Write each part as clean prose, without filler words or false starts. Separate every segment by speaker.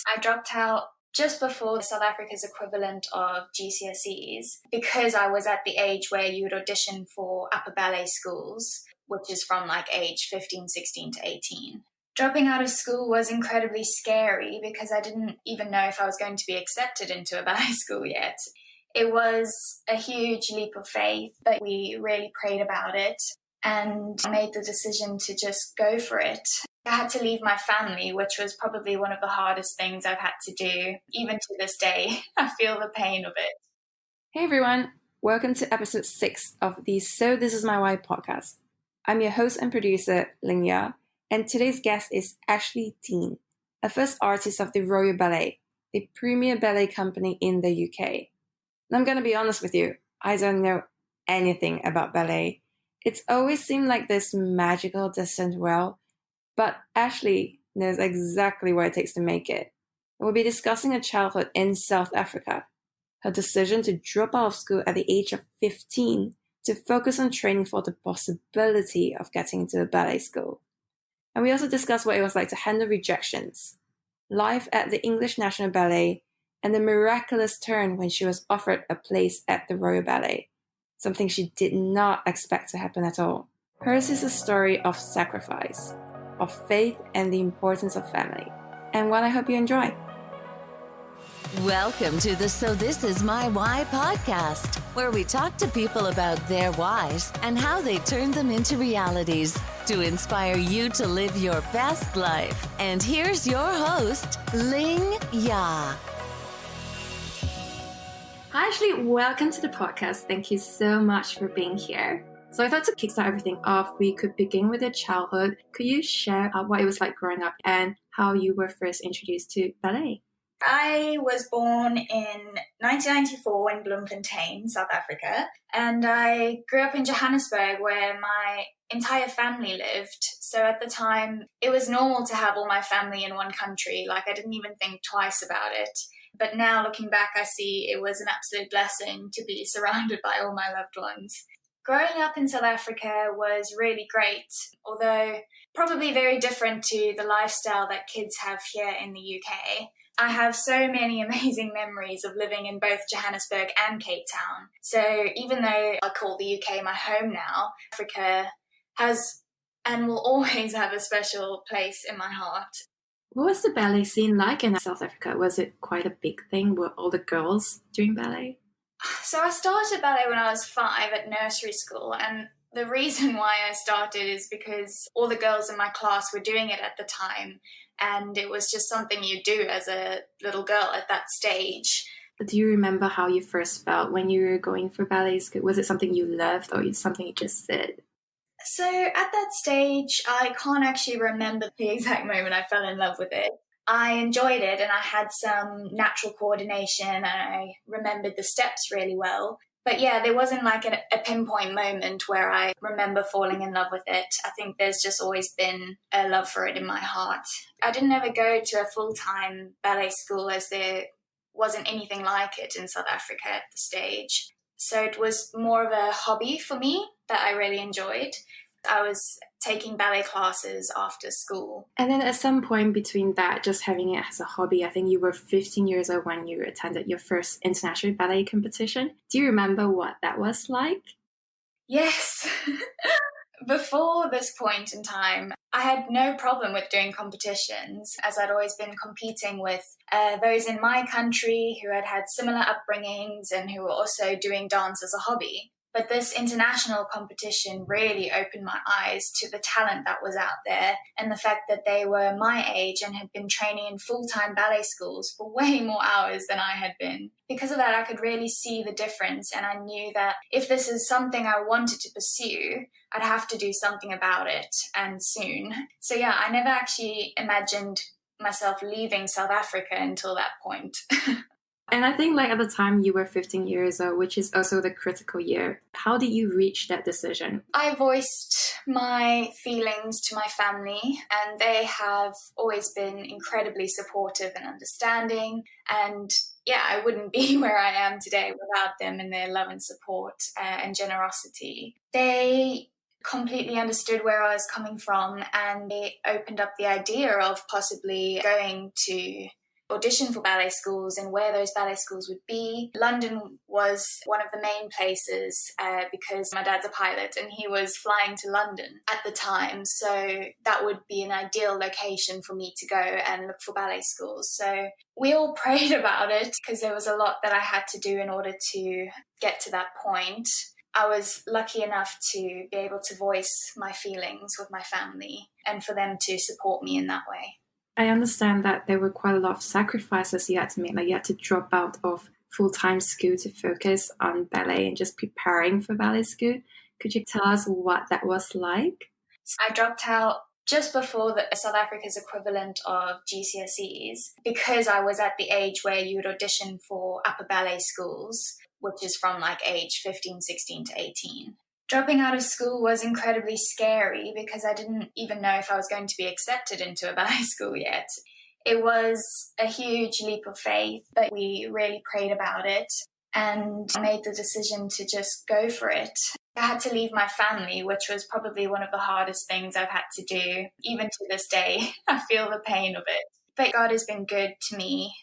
Speaker 1: I dropped out just before South Africa's equivalent of GCSEs because I was at the age where you would audition for upper ballet schools, which is from like age 15, 16 to 18. Dropping out of school was incredibly scary because I didn't even know if I was going to be accepted into a ballet school yet. It was a huge leap of faith, but we really prayed about it and made the decision to just go for it. I had to leave my family, which was probably one of the hardest things I've had to do. Even to this day, I feel the pain of it.
Speaker 2: Hey everyone, welcome to episode 6 of the So This Is My Why podcast. I'm your host and producer, Lingya, and today's guest is Ashley Dean, a first artist of the Royal Ballet, the premier ballet company in the UK. And I'm going to be honest with you, I don't know anything about ballet. It's always seemed like this magical, distant world, but Ashley knows exactly what it takes to make it. We'll be discussing her childhood in South Africa, her decision to drop out of school at the age of 15 to focus on training for the possibility of getting into a ballet school. And we also discuss what it was like to handle rejections, life at the English National Ballet, and the miraculous turn when she was offered a place at the Royal Ballet, something she did not expect to happen at all. Hers is a story of sacrifice, of faith, and the importance of family, and one I hope you enjoy.
Speaker 3: Welcome to the So This Is My Why podcast, where we talk to people about their whys and how they turn them into realities to inspire you to live your best life. And here's your host, Ling Ya.
Speaker 2: Hi Ashley, welcome to the podcast. Thank you so much for being here. So I thought to kickstart everything off, we could begin with your childhood. Could you share what it was like growing up and how you were first introduced to ballet?
Speaker 1: I was born in 1994 in Bloemfontein, South Africa, and I grew up in Johannesburg where my entire family lived. So at the time, it was normal to have all my family in one country. Like, I didn't even think twice about it. But now looking back, I see it was an absolute blessing to be surrounded by all my loved ones. Growing up in South Africa was really great, although probably very different to the lifestyle that kids have here in the UK. I have so many amazing memories of living in both Johannesburg and Cape Town. So even though I call the UK my home now, Africa has and will always have a special place in my heart.
Speaker 2: What was the ballet scene like in South Africa? Was it quite a big thing? Were all the girls doing ballet?
Speaker 1: So I started ballet when I was 5 at nursery school, and the reason why I started is because all the girls in my class were doing it at the time, and it was just something you do as a little girl at that stage.
Speaker 2: Do you remember how you first felt when you were going for ballet school? Was it something you loved or something you just did?
Speaker 1: So at that stage, I can't actually remember the exact moment I fell in love with it. I enjoyed it and I had some natural coordination and I remembered the steps really well. But yeah, there wasn't like a pinpoint moment where I remember falling in love with it. I think there's just always been a love for it in my heart. I didn't ever go to a full-time ballet school as there wasn't anything like it in South Africa at the stage. So it was more of a hobby for me that I really enjoyed. I was taking ballet classes after school.
Speaker 2: And then at some point between that, just having it as a hobby, I think you were 15 years old when you attended your first international ballet competition. Do you remember what that was like?
Speaker 1: Yes. Before this point in time, I had no problem with doing competitions, as I'd always been competing with those in my country who had had similar upbringings and who were also doing dance as a hobby. But this international competition really opened my eyes to the talent that was out there and the fact that they were my age and had been training in full-time ballet schools for way more hours than I had been. Because of that, I could really see the difference, and I knew that if this is something I wanted to pursue, I'd have to do something about it, and soon. So yeah, I never actually imagined myself leaving South Africa until that point.
Speaker 2: And I think at the time you were 15 years old, which is also the critical year. How did you reach that decision?
Speaker 1: I voiced my feelings to my family, and they have always been incredibly supportive and understanding. And yeah, I wouldn't be where I am today without them and their love and support and generosity. They completely understood where I was coming from, and they opened up the idea of possibly going to audition for ballet schools and where those ballet schools would be. London was one of the main places because my dad's a pilot and he was flying to London at the time. So that would be an ideal location for me to go and look for ballet schools. So we all prayed about it because there was a lot that I had to do in order to get to that point. I was lucky enough to be able to voice my feelings with my family and for them to support me in that way.
Speaker 2: I understand that there were quite a lot of sacrifices you had to make. Like you had to drop out of full-time school to focus on ballet and just preparing for ballet school. Could you tell us what that was like?
Speaker 1: I dropped out just before South Africa's equivalent of GCSEs because I was at the age where you would audition for upper ballet schools, which is from like age 15, 16 to 18. Dropping out of school was incredibly scary because I didn't even know if I was going to be accepted into a ballet school yet. It was a huge leap of faith, but we really prayed about it and made the decision to just go for it. I had to leave my family, which was probably one of the hardest things I've had to do. Even to this day, I feel the pain of it. But God has been good to me.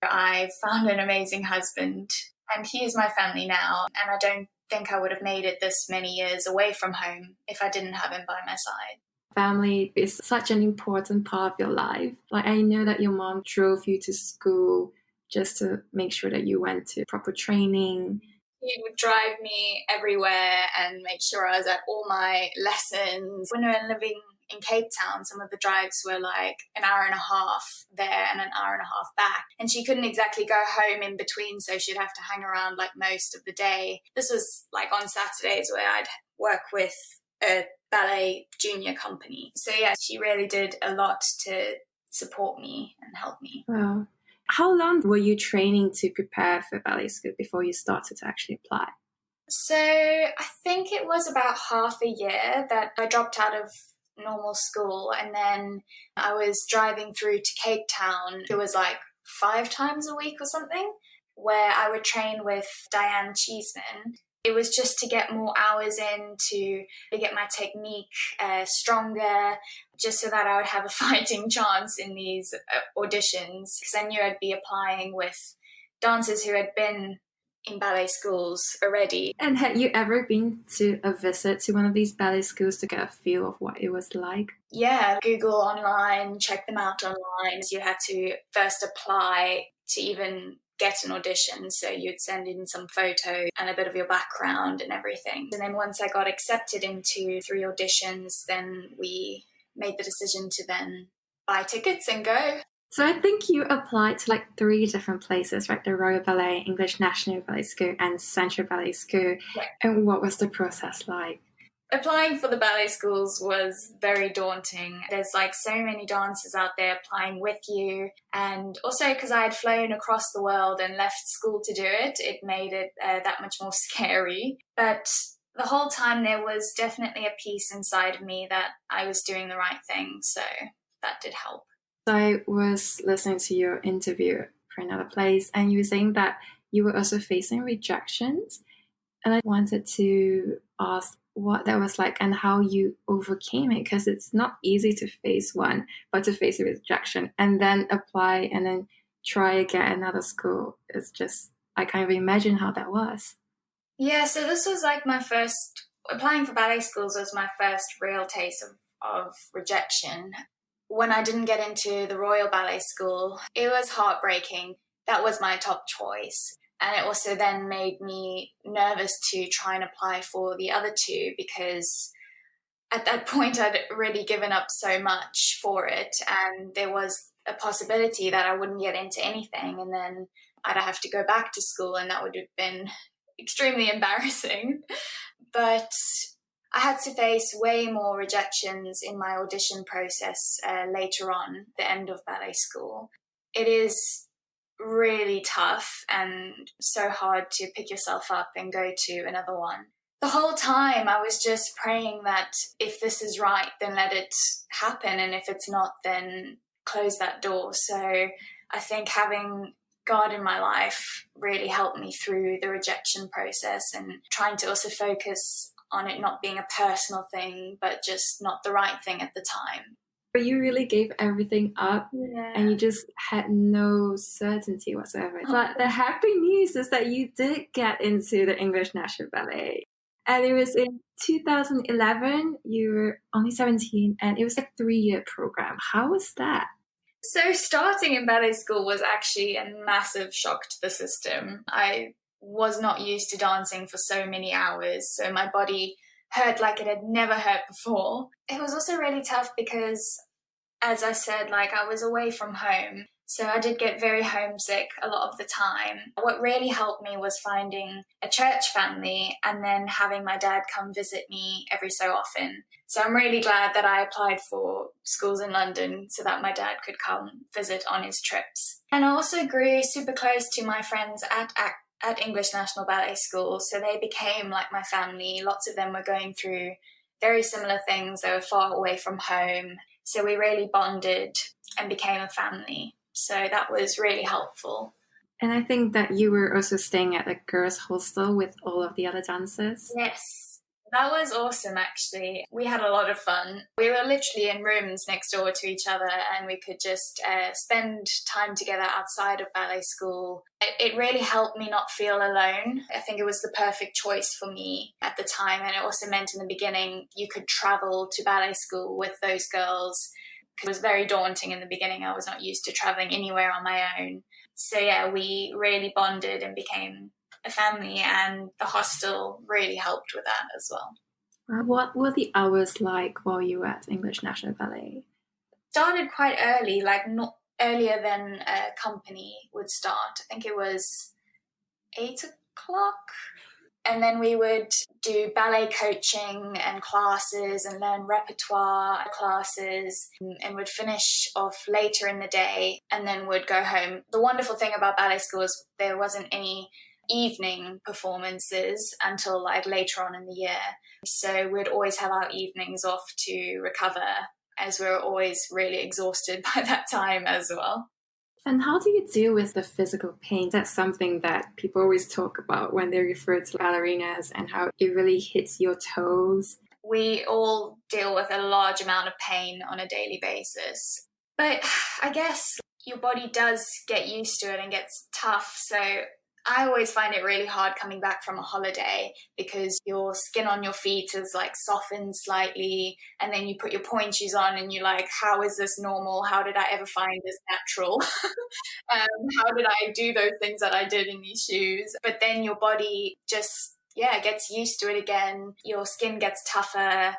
Speaker 1: I found an amazing husband, and he is my family now, and I don't think I would have made it this many years away from home if I didn't have him by my side.
Speaker 2: Family is such an important part of your life. Like I know that your mom drove you to school just to make sure that you went to proper training.
Speaker 1: He would drive me everywhere and make sure I was at all my lessons. When we were living in Cape Town, some of the drives were like an hour and a half there and an hour and a half back. And she couldn't exactly go home in between, so she'd have to hang around like most of the day. This was like on Saturdays where I'd work with a ballet junior company. So yeah, she really did a lot to support me and help me.
Speaker 2: Wow. How long were you training to prepare for ballet school before you started to actually apply?
Speaker 1: So I think it was about half a year that I dropped out of normal school, and then I was driving through to Cape Town. It was like 5 times a week or something, where I would train with Diane Cheeseman. It was just to get more hours in, to get my technique stronger, just so that I would have a fighting chance in these auditions, because I knew I'd be applying with dancers who had been in ballet schools already.
Speaker 2: And had you ever been to a visit to one of these ballet schools to get a feel of what it was like?
Speaker 1: Yeah, Google online, check them out online. You had to first apply to even get an audition, so you'd send in some photos and a bit of your background and everything. And then once I got accepted into 3 auditions, then we made the decision to then buy tickets and go.
Speaker 2: So I think you applied to like 3 different places, right? The Royal Ballet, English National Ballet School, and Central Ballet School.
Speaker 1: Yeah.
Speaker 2: And what was the process like?
Speaker 1: Applying for the ballet schools was very daunting. There's like so many dancers out there applying with you. And also because I had flown across the world and left school to do it, it made it that much more scary. But the whole time there was definitely a piece inside of me that I was doing the right thing. So that did help.
Speaker 2: I was listening to your interview for another place, and you were saying that you were also facing rejections. And I wanted to ask what that was like and how you overcame it, because it's not easy to face one, but to face a rejection and then apply and then try again another school. It's just, I can't even imagine how that was.
Speaker 1: Yeah, so this was like applying for ballet schools was my first real taste of rejection. When I didn't get into the Royal Ballet School, it was heartbreaking. That was my top choice. And it also then made me nervous to try and apply for the other 2, because at that point I'd already given up so much for it, and there was a possibility that I wouldn't get into anything, and then I'd have to go back to school, and that would have been extremely embarrassing. But I had to face way more rejections in my audition process later on, the end of ballet school. It is really tough and so hard to pick yourself up and go to another one. The whole time I was just praying that if this is right, then let it happen, and if it's not, then close that door. So I think having God in my life really helped me through the rejection process, and trying to also focus on it not being a personal thing, but just not the right thing at the time.
Speaker 2: But you really gave everything up
Speaker 1: Yeah.
Speaker 2: and you just had no certainty whatsoever. But the happy news is that you did get into the English National Ballet. And it was in 2011, you were only 17, and it was a 3-year program. How was that?
Speaker 1: So starting in ballet school was actually a massive shock to the system. I was not used to dancing for so many hours, so my body hurt like it had never hurt before. It was also really tough because, as I said, like I was away from home, so I did get very homesick a lot of the time. What really helped me was finding a church family and then having my dad come visit me every so often. So I'm really glad that I applied for schools in London so that my dad could come visit on his trips. And I also grew super close to my friends at English National Ballet School, so they became like my family. Lots of them were going through very similar things. They were far away from home, so we really bonded and became a family. So that was really helpful.
Speaker 2: And I think that you were also staying at a girls' hostel with all of the other dancers.
Speaker 1: Yes, that was awesome actually. We had a lot of fun. We were literally in rooms next door to each other and we could just spend time together outside of ballet school. It really helped me not feel alone. I think it was the perfect choice for me at the time, and it also meant in the beginning you could travel to ballet school with those girls. It was very daunting in the beginning. I was not used to traveling anywhere on my own. So yeah, we really bonded and became a family, and the hostel really helped with that as well.
Speaker 2: What were the hours like while you were at English National Ballet?
Speaker 1: Started quite early, like not earlier than a company would start. I think it was 8 o'clock. And then we would do ballet coaching and classes and learn repertoire classes and would finish off later in the day and then would go home. The wonderful thing about ballet school is there wasn't any evening performances until like later on in the year. So we'd always have our evenings off to recover, as we were always really exhausted by that time as well.
Speaker 2: And how do you deal with the physical pain? That's something that people always talk about when they refer to ballerinas and how it really hits your toes.
Speaker 1: We all deal with a large amount of pain on a daily basis. But I guess your body does get used to it and gets tough. So I always find it really hard coming back from a holiday because your skin on your feet is like softened slightly, and then you put your pointe shoes on and you're like, how is this normal? How did I ever find this natural? How did I do those things that I did in these shoes? But then your body just, gets used to it again. Your skin gets tougher.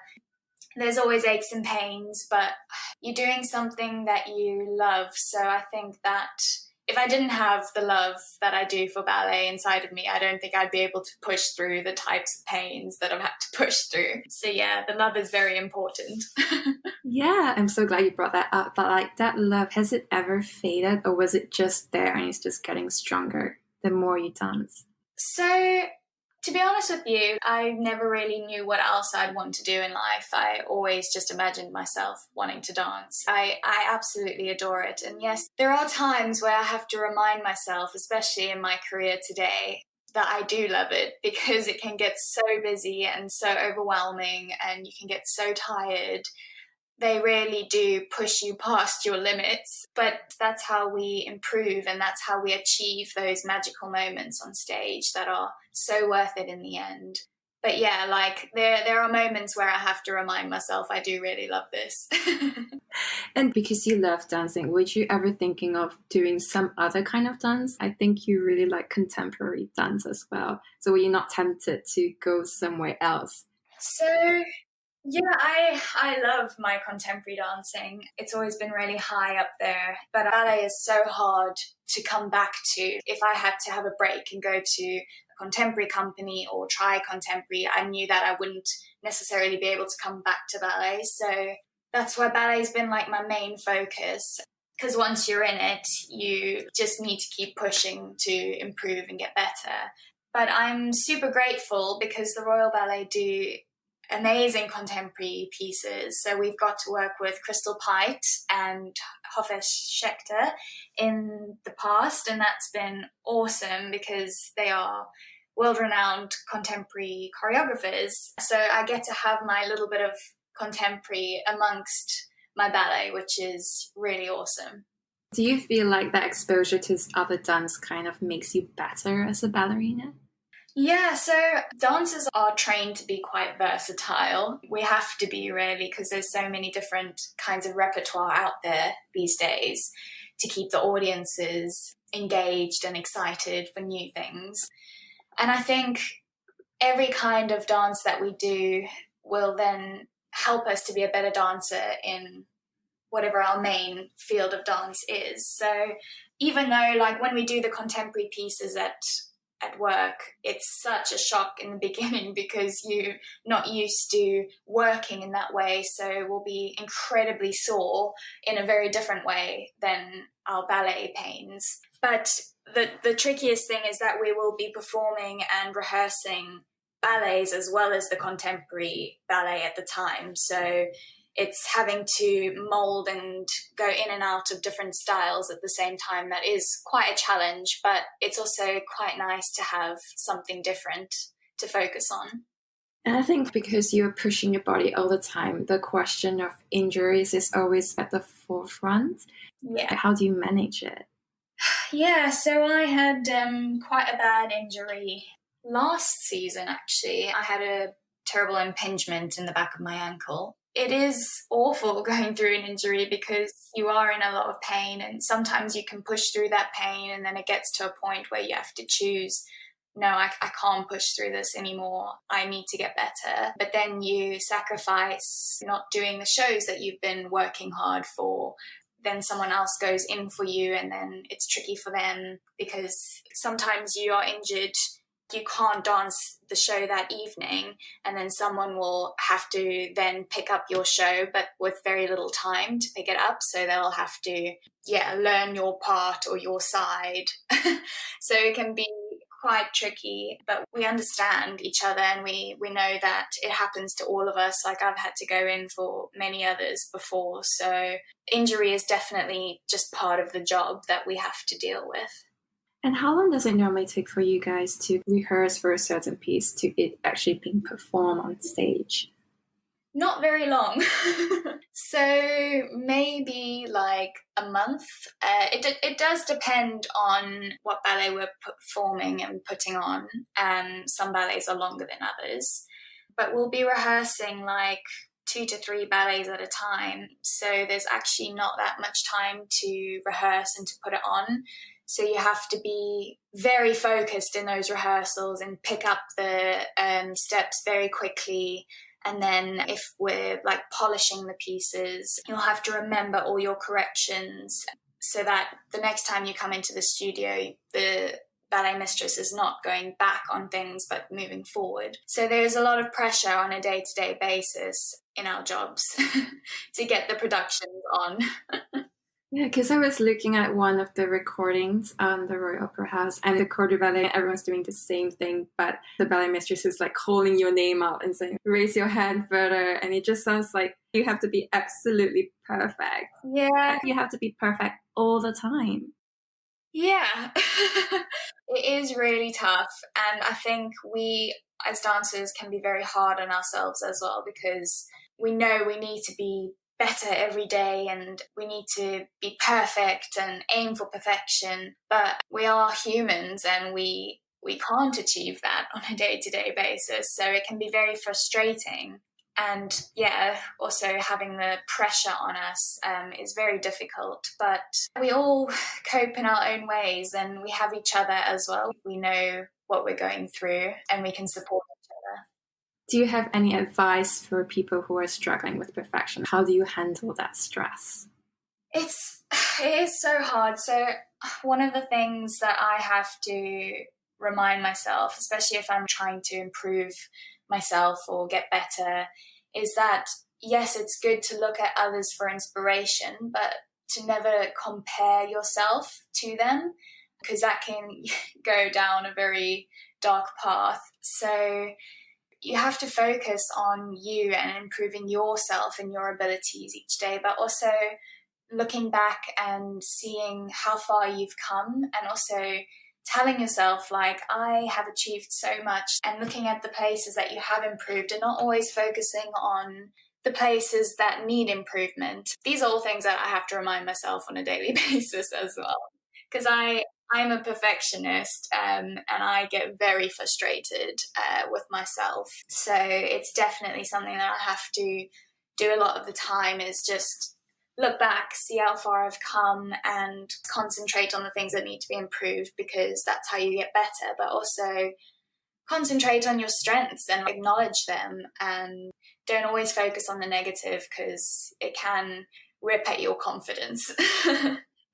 Speaker 1: There's always aches and pains, but you're doing something that you love. So I think that if I didn't have the love that I do for ballet inside of me, I don't think I'd be able to push through the types of pains that I've had to push through. So yeah, the love is very important.
Speaker 2: Yeah, I'm so glad you brought that up. But like that love, has it ever faded, or was it just there and it's just getting stronger the more you dance?
Speaker 1: So to be honest with you, I never really knew what else I'd want to do in life. I always just imagined myself wanting to dance. I absolutely adore it. And yes, there are times where I have to remind myself, especially in my career today, that I do love it, because it can get so busy and so overwhelming and you can get so tired. They really do push you past your limits, but that's how we improve and that's how we achieve those magical moments on stage that are so worth it in the end. But yeah, like there are moments where I have to remind myself I do really love this.
Speaker 2: And because you love dancing, would you ever thinking of doing some other kind of dance? I think you really like contemporary dance as well. So were you not tempted to go somewhere else?
Speaker 1: So yeah, I love my contemporary dancing. It's always been really high up there, but ballet is so hard to come back to. If I had to have a break and go to a contemporary company or try contemporary, I knew that I wouldn't necessarily be able to come back to ballet. So that's why ballet's been like my main focus, because once you're in it, you just need to keep pushing to improve and get better. But I'm super grateful because the Royal Ballet do amazing contemporary pieces. So we've got to work with Crystal Pite and Hofesh Schechter in the past, and that's been awesome because they are world-renowned contemporary choreographers. So I get to have my little bit of contemporary amongst my ballet, which is really awesome.
Speaker 2: Do you feel like that exposure to other dance kind of makes you better as a ballerina?
Speaker 1: Yeah, so dancers are trained to be quite versatile. We have to be, really, because there's so many different kinds of repertoire out there these days to keep the audiences engaged and excited for new things. And I think every kind of dance that we do will then help us to be a better dancer in whatever our main field of dance is. So even though, like, when we do the contemporary pieces at work, it's such a shock in the beginning because you're not used to working in that way, so we'll be incredibly sore in a very different way than our ballet pains. But the trickiest thing is that we will be performing and rehearsing ballets as well as the contemporary ballet at the time, so it's having to mold and go in and out of different styles at the same time. That is quite a challenge, but it's also quite nice to have something different to focus on.
Speaker 2: And I think because you're pushing your body all the time, the question of injuries is always at the forefront.
Speaker 1: Yeah.
Speaker 2: How do you manage it?
Speaker 1: Yeah, so I had quite a bad injury last season, actually. I had a terrible impingement in the back of my ankle. It is awful going through an injury because you are in a lot of pain, and sometimes you can push through that pain and then it gets to a point where you have to choose, no, I can't push through this anymore. I need to get better. But then you sacrifice not doing the shows that you've been working hard for. Then someone else goes in for you and then it's tricky for them because sometimes you are injured, you can't dance the show that evening, and then someone will have to then pick up your show, but with very little time to pick it up. So they'll have to, learn your part or your side. So it can be quite tricky, but we understand each other and we know that it happens to all of us. Like, I've had to go in for many others before. So injury is definitely just part of the job that we have to deal with.
Speaker 2: And how long does it normally take for you guys to rehearse for a certain piece to it actually being performed on stage?
Speaker 1: Not very long. So maybe like a month. It does depend on what ballet we're performing and putting on. Some ballets are longer than others. But we'll be rehearsing like 2 to 3 ballets at a time. So there's actually not that much time to rehearse and to put it on. So you have to be very focused in those rehearsals and pick up the steps very quickly. And then if we're like polishing the pieces, you'll have to remember all your corrections so that the next time you come into the studio, the ballet mistress is not going back on things but moving forward. So there's a lot of pressure on a day-to-day basis in our jobs to get the productions on.
Speaker 2: Yeah, because I was looking at one of the recordings on the Royal Opera House, and the corps de ballet, everyone's doing the same thing, but the ballet mistress is like calling your name out and saying, raise your hand further, and it just sounds like you have to be absolutely perfect.
Speaker 1: Yeah.
Speaker 2: You have to be perfect all the time.
Speaker 1: Yeah. It is really tough, and I think we as dancers can be very hard on ourselves as well, because we know we need to be better every day and we need to be perfect and aim for perfection, but we are humans and we can't achieve that on a day-to-day basis, so it can be very frustrating. And also having the pressure on us is very difficult, but we all cope in our own ways and we have each other as well. We know what we're going through and we can support each other.
Speaker 2: Do you have any advice for people who are struggling with perfection? How do you handle that stress?
Speaker 1: It is so hard. So one of the things that I have to remind myself, especially if I'm trying to improve myself or get better, is that yes, it's good to look at others for inspiration, but to never compare yourself to them, because that can go down a very dark path. So you have to focus on you and improving yourself and your abilities each day, but also looking back and seeing how far you've come, and also telling yourself, like, I have achieved so much, and looking at the places that you have improved and not always focusing on the places that need improvement. These are all things that I have to remind myself on a daily basis as well, because I'm a perfectionist, and I get very frustrated with myself. So it's definitely something that I have to do a lot of the time, is just look back, see how far I've come, and concentrate on the things that need to be improved, because that's how you get better. But also concentrate on your strengths and acknowledge them, and don't always focus on the negative, because it can rip at your confidence.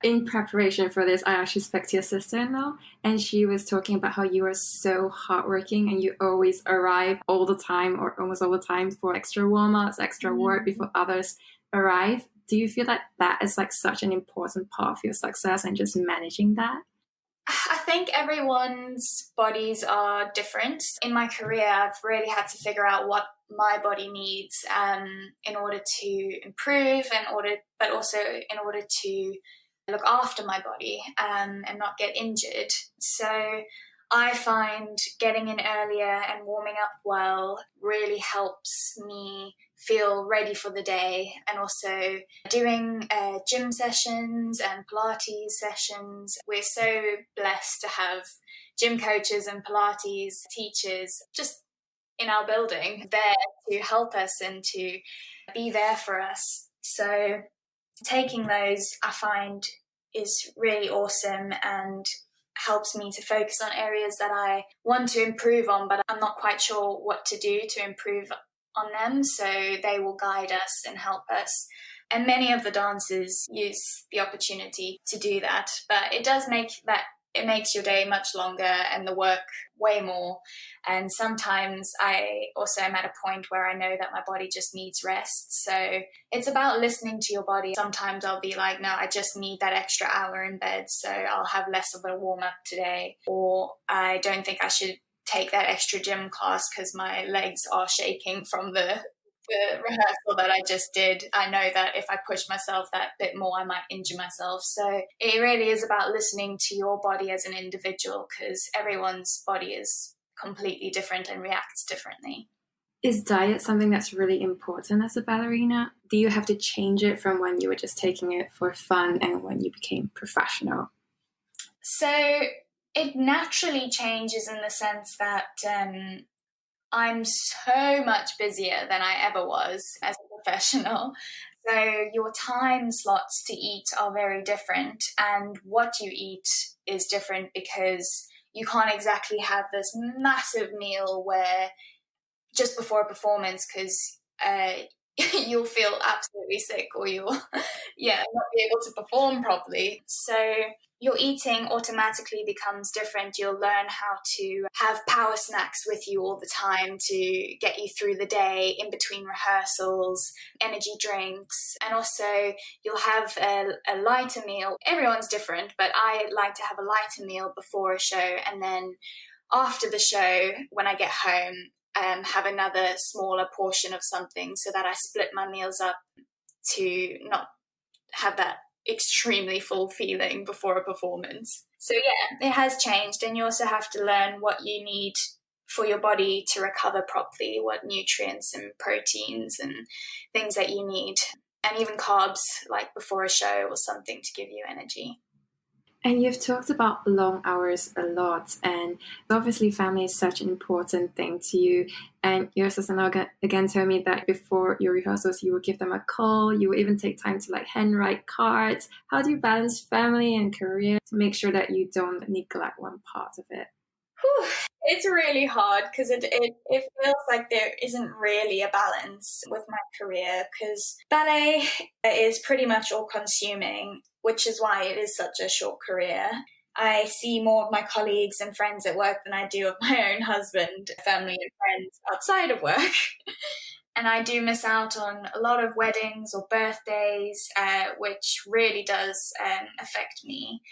Speaker 2: In preparation for this, I actually spoke to your sister-in-law, and she was talking about how you are so hardworking and you always arrive all the time, or almost all the time, for extra warm-ups, extra work before others arrive. Do you feel like that is like such an important part of your success and just managing that?
Speaker 1: I think everyone's bodies are different. In my career, I've really had to figure out what my body needs in order to improve, but also in order to look after my body and not get injured. So I find getting in earlier and warming up well really helps me feel ready for the day, and also doing gym sessions and Pilates sessions. We're so blessed to have gym coaches and Pilates teachers just in our building there to help us and to be there for us. So taking those, I find, is really awesome and helps me to focus on areas that I want to improve on, but I'm not quite sure what to do to improve on them. So they will guide us and help us. And many of the dancers use the opportunity to do that. But it does it makes your day much longer and the work way more. And sometimes I also am at a point where I know that my body just needs rest. So it's about listening to your body. Sometimes I'll be like, no, I just need that extra hour in bed, so I'll have less of a warm-up today. Or I don't think I should take that extra gym class because my legs are shaking from the rehearsal that I just did. I know that if I push myself that bit more, I might injure myself. So it really is about listening to your body as an individual, because everyone's body is completely different and reacts differently.
Speaker 2: Is diet something that's really important as a ballerina? Do you have to change it from when you were just taking it for fun and when you became professional?
Speaker 1: So it naturally changes in the sense that I'm so much busier than I ever was as a professional. So your time slots to eat are very different, and what you eat is different, because you can't exactly have this massive meal where just before a performance, because you'll feel absolutely sick, or you'll not be able to perform properly. So your eating automatically becomes different. You'll learn how to have power snacks with you all the time to get you through the day in between rehearsals, energy drinks, and also you'll have a lighter meal. Everyone's different, but I like to have a lighter meal before a show, and then after the show, when I get home, have another smaller portion of something, so that I split my meals up to not have that extremely full feeling before a performance. So yeah, it has changed, and you also have to learn what you need for your body to recover properly, what nutrients and proteins and things that you need, and even carbs like before a show or something to give you energy.
Speaker 2: And you've talked about long hours a lot, and obviously family is such an important thing to you. And your sister-in-law again told me that before your rehearsals, you would give them a call, you would even take time to handwrite cards. How do you balance family and career to make sure that you don't neglect one part of it?
Speaker 1: It's really hard, because it feels like there isn't really a balance with my career, because ballet is pretty much all consuming, which is why it is such a short career. I see more of my colleagues and friends at work than I do of my own husband, family and friends outside of work. And I do miss out on a lot of weddings or birthdays, which really does affect me.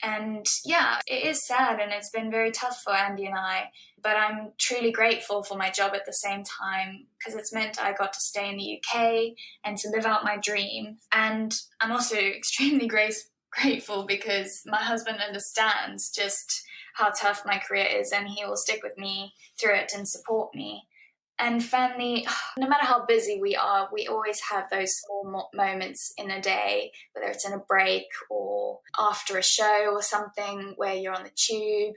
Speaker 1: And yeah, it is sad, and it's been very tough for Andy and I, but I'm truly grateful for my job at the same time, because it's meant I got to stay in the UK and to live out my dream. And I'm also extremely grateful because my husband understands just how tough my career is, and he will stick with me through it and support me. And family, no matter how busy we are, we always have those small moments in a day, whether it's in a break or after a show or something where you're on the tube,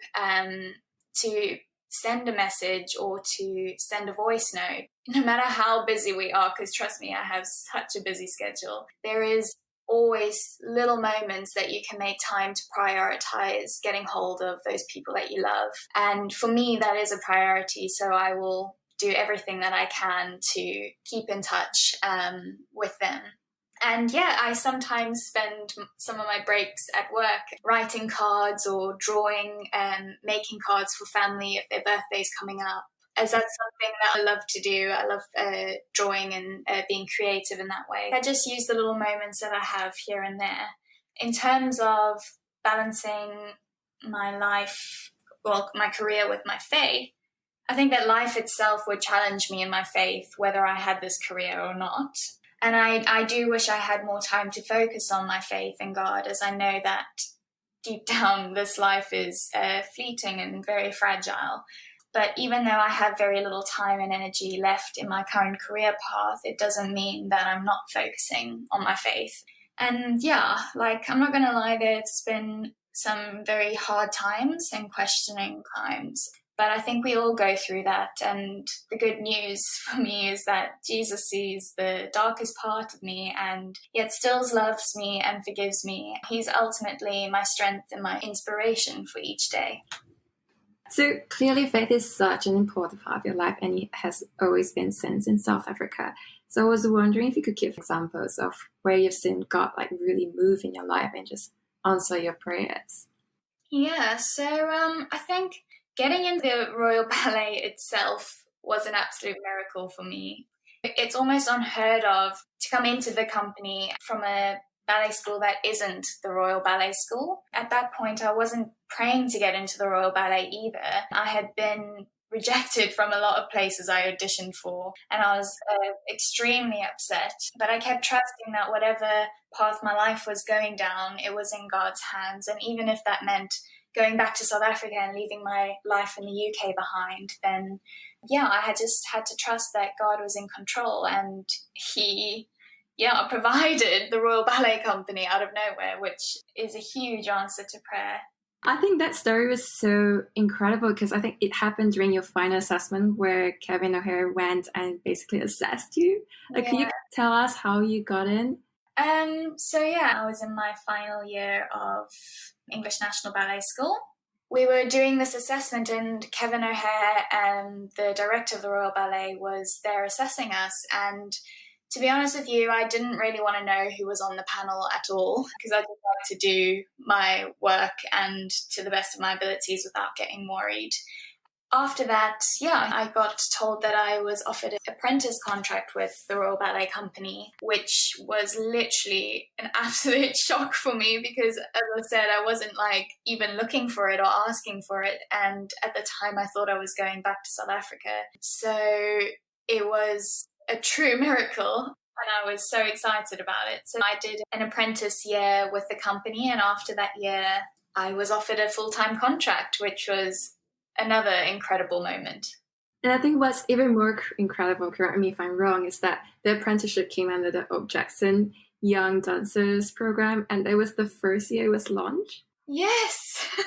Speaker 1: to send a message or to send a voice note. No matter how busy we are, because trust me, I have such a busy schedule, there is always little moments that you can make time to prioritize getting hold of those people that you love. And for me, that is a priority. So I will do everything that I can to keep in touch with them. And yeah, I sometimes spend some of my breaks at work writing cards or drawing and making cards for family if their birthday's coming up, as that's something that I love to do. I love drawing and being creative in that way. I just use the little moments that I have here and there. In terms of balancing my life, well, my career with my faith, I think that life itself would challenge me in my faith, whether I had this career or not. And I do wish I had more time to focus on my faith in God, as I know that deep down this life is fleeting and very fragile. But even though I have very little time and energy left in my current career path, it doesn't mean that I'm not focusing on my faith. And yeah, like, I'm not going to lie, there's been some very hard times and questioning times. But I think we all go through that. And the good news for me is that Jesus sees the darkest part of me and yet still loves me and forgives me. He's ultimately my strength and my inspiration for each day.
Speaker 2: So clearly faith is such an important part of your life, and it has always been since in South Africa. So I was wondering if you could give examples of where you've seen God like really move in your life and just answer your prayers.
Speaker 1: Yeah, so I think getting into the Royal Ballet itself was an absolute miracle for me. It's almost unheard of to come into the company from a ballet school that isn't the Royal Ballet School. At that point, I wasn't praying to get into the Royal Ballet either. I had been rejected from a lot of places I auditioned for, and I was extremely upset. But I kept trusting that whatever path my life was going down, it was in God's hands. And even if that meant going back to South Africa and leaving my life in the UK behind, then yeah, I had to trust that God was in control, and He provided the Royal Ballet Company out of nowhere, which is a huge answer to prayer.
Speaker 2: I think that story was so incredible because I think it happened during your final assessment where Kevin O'Hare went and basically assessed you. Can you tell us how you got in?
Speaker 1: I was in my final year of English National Ballet School. We were doing this assessment and Kevin O'Hare, the director of the Royal Ballet, was there assessing us. And to be honest with you, I didn't really want to know who was on the panel at all because I just wanted to do my work and to the best of my abilities without getting worried. After that, I got told that I was offered an apprentice contract with the Royal Ballet Company, which was literally an absolute shock for me because, as I said, I wasn't like even looking for it or asking for it. And at the time, I thought I was going back to South Africa. So it was a true miracle. And I was so excited about it. So I did an apprentice year with the company. And after that year, I was offered a full-time contract, which was another incredible moment.
Speaker 2: And I think what's even more incredible, correct me if I'm wrong, is that the apprenticeship came under the Jebsen Young Dancers program, and it was the first year it was launched.
Speaker 1: Yes, the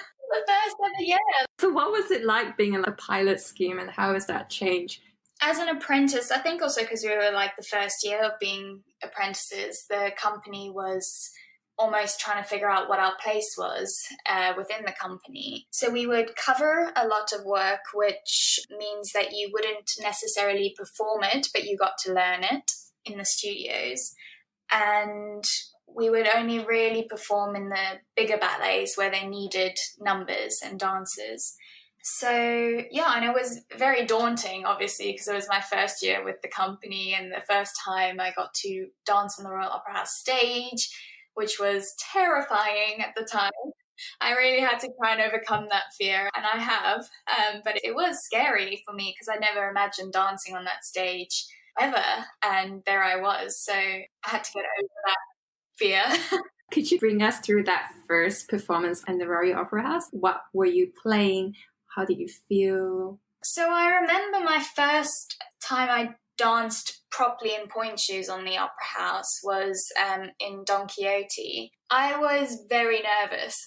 Speaker 1: first ever year.
Speaker 2: So what was it like being in a pilot scheme, and how has that changed?
Speaker 1: As an apprentice, I think also because we were like the first year of being apprentices, the company was almost trying to figure out what our place was within the company. So we would cover a lot of work, which means that you wouldn't necessarily perform it, but you got to learn it in the studios. And we would only really perform in the bigger ballets where they needed numbers and dancers. So, and it was very daunting, obviously, because it was my first year with the company and the first time I got to dance on the Royal Opera House stage, which was terrifying at the time. I really had to try and overcome that fear, and I have. But it was scary for me because I never imagined dancing on that stage ever, and there I was. So I had to get over that fear.
Speaker 2: Could you bring us through that first performance in the Royal Opera House? What were you playing? How did you feel?
Speaker 1: So I remember my first time I danced properly in pointe shoes on the Opera House was in Don Quixote. I was very nervous.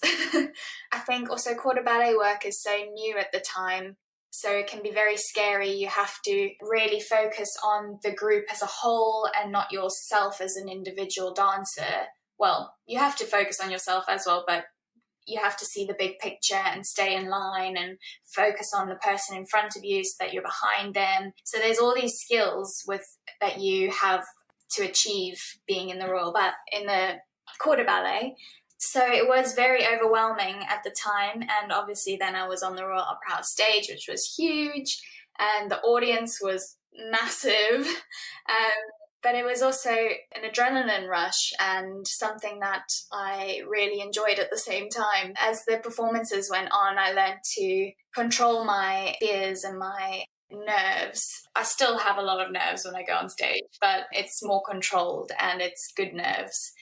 Speaker 1: I think also quarter ballet work is so new at the time, so it can be very scary. You have to really focus on the group as a whole and not yourself as an individual dancer. Well, you have to focus on yourself as well, but you have to see the big picture and stay in line and focus on the person in front of you so that you're behind them. So there's all these skills that you have to achieve being in the quarter ballet. So it was very overwhelming at the time, and obviously then I was on the Royal Opera House stage, which was huge, and the audience was massive. But it was also an adrenaline rush and something that I really enjoyed at the same time. As the performances went on, I learned to control my fears and my nerves. I still have a lot of nerves when I go on stage, but it's more controlled and it's good nerves.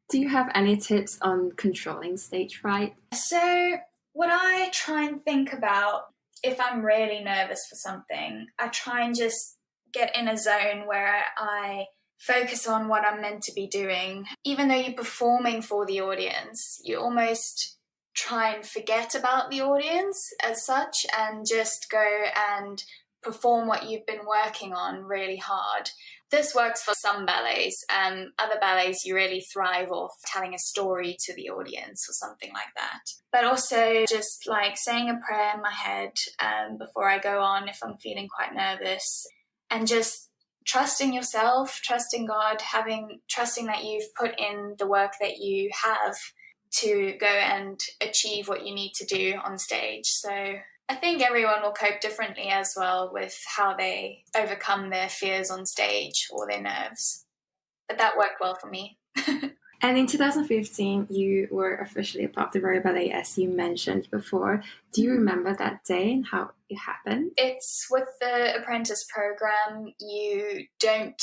Speaker 2: Do you have any tips on controlling stage fright?
Speaker 1: So what I try and think about, if I'm really nervous for something, I try and just get in a zone where I focus on what I'm meant to be doing. Even though you're performing for the audience, you almost try and forget about the audience as such and just go and perform what you've been working on really hard. This works for some ballets. Other ballets, you really thrive off telling a story to the audience or something like that. But also just like saying a prayer in my head before I go on if I'm feeling quite nervous, and just trusting yourself, trusting God, trusting that you've put in the work that you have to go and achieve what you need to do on stage. So I think everyone will cope differently as well with how they overcome their fears on stage or their nerves. But that worked well for me.
Speaker 2: And in 2015, you were officially a part of the Royal Ballet, as you mentioned before. Do you remember that day and how it happened?
Speaker 1: It's with the apprentice program, you don't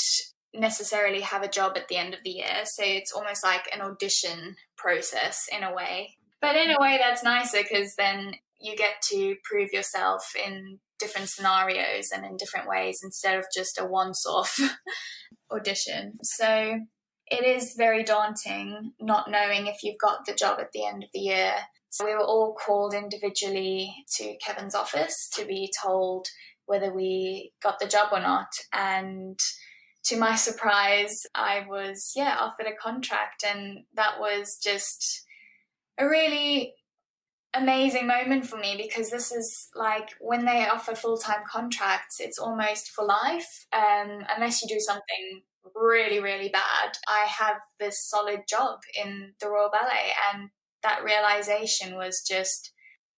Speaker 1: necessarily have a job at the end of the year. So it's almost like an audition process in a way. But in a way that's nicer because then you get to prove yourself in different scenarios and in different ways instead of just a once-off audition. So it is very daunting not knowing if you've got the job at the end of the year. So we were all called individually to Kevin's office to be told whether we got the job or not. And to my surprise, I was, offered a contract, and that was just a really amazing moment for me because this is like when they offer full-time contracts, it's almost for life. Unless you do something really, really bad, I have this solid job in the Royal Ballet, and that realization was just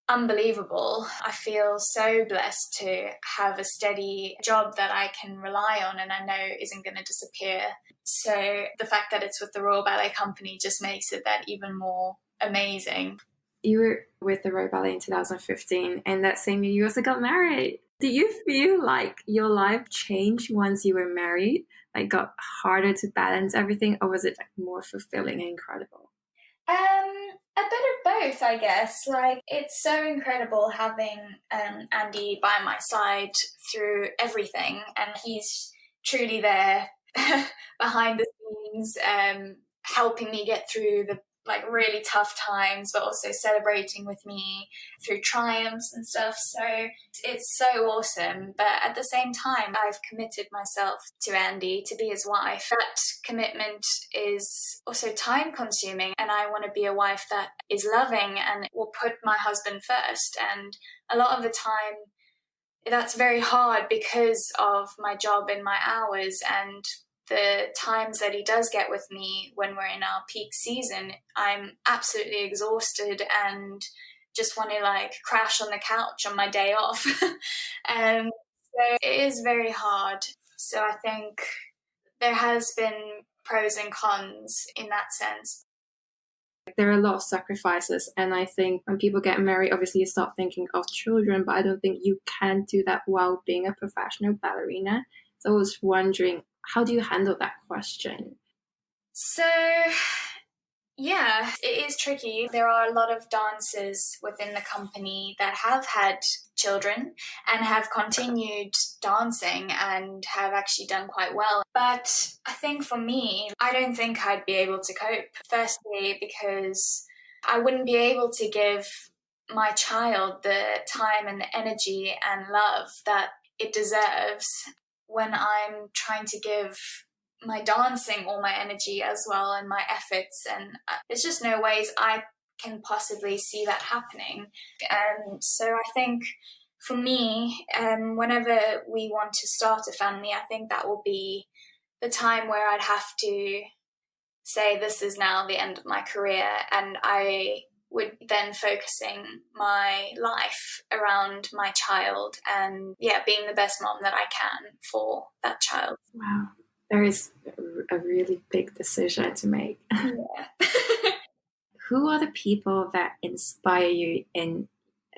Speaker 1: unbelievable. I feel so blessed to have a steady job that I can rely on and I know isn't going to disappear. So the fact that it's with the Royal Ballet Company just makes it that even more amazing.
Speaker 2: You were with the Royal Ballet in 2015, and that same year you also got married. Do you feel like your life changed once you were married? Like got harder to balance everything, or was it like more fulfilling and incredible?
Speaker 1: A bit of both, I guess. Like, it's so incredible having Andy by my side through everything, and he's truly there behind the scenes, helping me get through the really tough times, but also celebrating with me through triumphs and stuff. So it's so awesome. But at the same time, I've committed myself to Andy to be his wife. That commitment is also time consuming, and I want to be a wife that is loving and will put my husband first. And a lot of the time, that's very hard because of my job and my hours, and the times that he does get with me when we're in our peak season, I'm absolutely exhausted and just want to crash on the couch on my day off. So it is very hard. So I think there has been pros and cons in that sense.
Speaker 2: There are a lot of sacrifices, and I think when people get married, obviously you start thinking of children, but I don't think you can do that while being a professional ballerina. So I was wondering, how do you handle that question?
Speaker 1: So Yeah, it is tricky. There are a lot of dancers within the company that have had children and have continued dancing and have actually done quite well. But I think for me, I don't think I'd be able to cope. Firstly, because I wouldn't be able to give my child the time and the energy and love that it deserves when I'm trying to give my dancing all my energy as well and my efforts, and there's just no ways I can possibly see that happening. And so I think for me, whenever we want to start a family, I think that will be the time where I'd have to say this is now the end of my career, and I would then focusing my life around my child and being the best mom that I can for that child.
Speaker 2: Wow. There is a really big decision to make.
Speaker 1: Yeah.
Speaker 2: Who are the people that inspire you in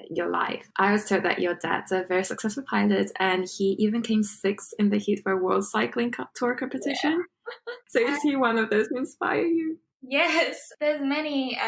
Speaker 2: your life? I was told that your dad's a very successful pilot and he even came sixth in the heat for a World Cycling Tour competition. Yeah. So is he one of those who inspire you?
Speaker 1: Yes, there's many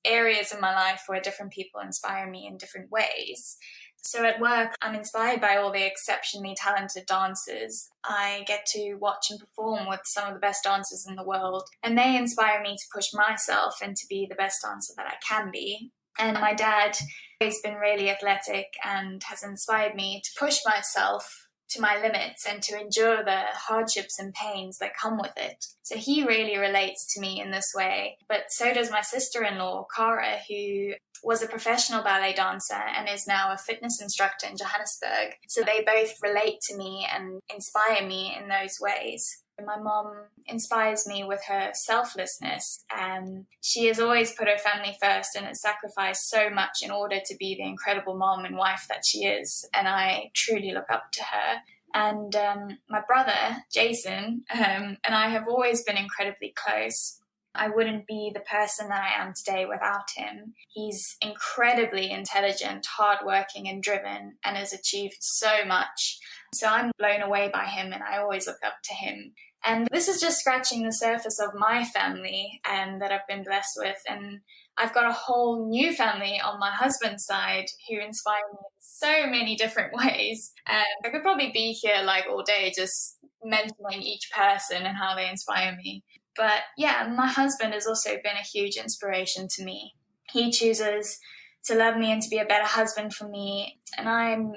Speaker 1: areas in my life where different people inspire me in different ways. So at work, I'm inspired by all the exceptionally talented dancers. I get to watch and perform with some of the best dancers in the world, and they inspire me to push myself and to be the best dancer that I can be. And my dad has been really athletic and has inspired me to push myself to my limits and to endure the hardships and pains that come with it. So he really relates to me in this way. But so does my sister-in-law, Cara, who was a professional ballet dancer and is now a fitness instructor in Johannesburg. So they both relate to me and inspire me in those ways. My mom inspires me with her selflessness, and she has always put her family first and has sacrificed so much in order to be the incredible mom and wife that she is, and I truly look up to her. And my brother, Jebsen, and I have always been incredibly close. I wouldn't be the person that I am today without him. He's incredibly intelligent, hardworking and driven, and has achieved so much. So I'm blown away by him and I always look up to him. And this is just scratching the surface of my family that I've been blessed with. And I've got a whole new family on my husband's side who inspire me in so many different ways. I could probably be here like all day just mentioning each person and how they inspire me. But yeah, my husband has also been a huge inspiration to me. He chooses to love me and to be a better husband for me. And I'm